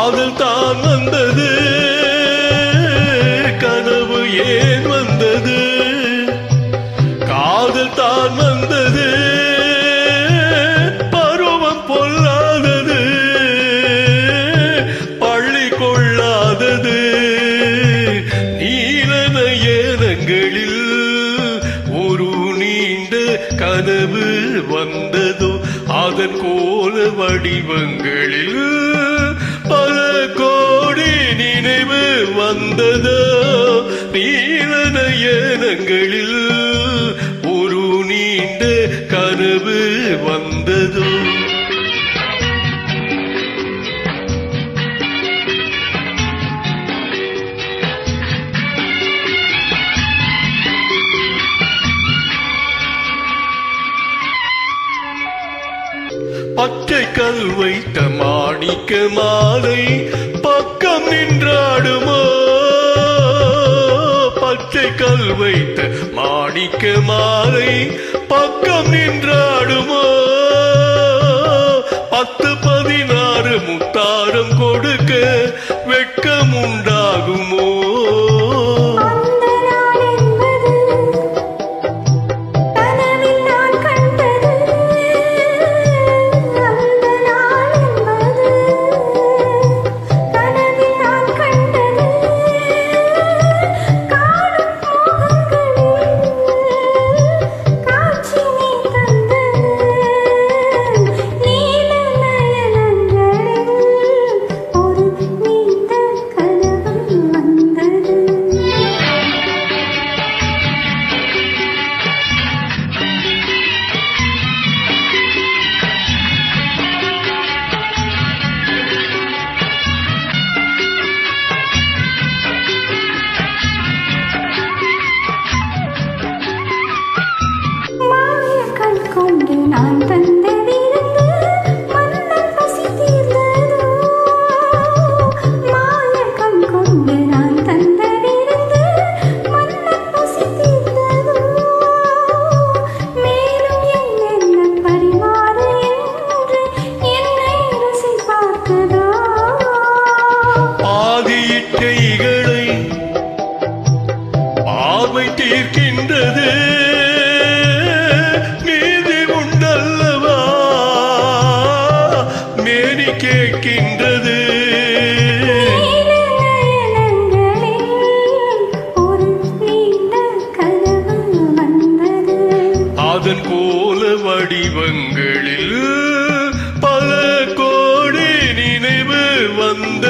காதல் தான் வந்தது, கனவு ஏன் வந்தது? காதல் தான் வந்தது, பருவம் பொல்லாதது, பள்ளி கொள்ளாதது. நீல நயனங்களில் ஒரு நீண்ட கனவு வந்ததோ, அதன் கோல வடிவங்களில் பல கோடி நினைவு வந்ததோ. நீல நயனங்களில் ஒரு நீண்ட கனவு வந்ததோ. பச்சை கல் வைத்த மாணிக்க மாலை பக்கம் நின்றாடுமோ, பச்சை கல் வைத்த மாணிக்க மாலை பக்கம் நின்றாடுமோ. 10-16 முத்தாரம் கொடுக்க வெட்கம் உண்டாகுமோ? நான் தந்த விருந்து மன்னன் பசி தீர்ந்ததோ, மாயக்கம் கொண்டு நான் தந்த விருந்து மன்னன் பசி தீர்ந்ததோ. மேலும் என்னென்ன பரிமாறு என்று என்னை ருசி பார்த்ததோ. பாதியிட்டைகளை பார்வை தீர்க்கின்றது, கேட்கின்றது. அதன் கோல வடிவங்களில் பல கோடி நினைவு வந்த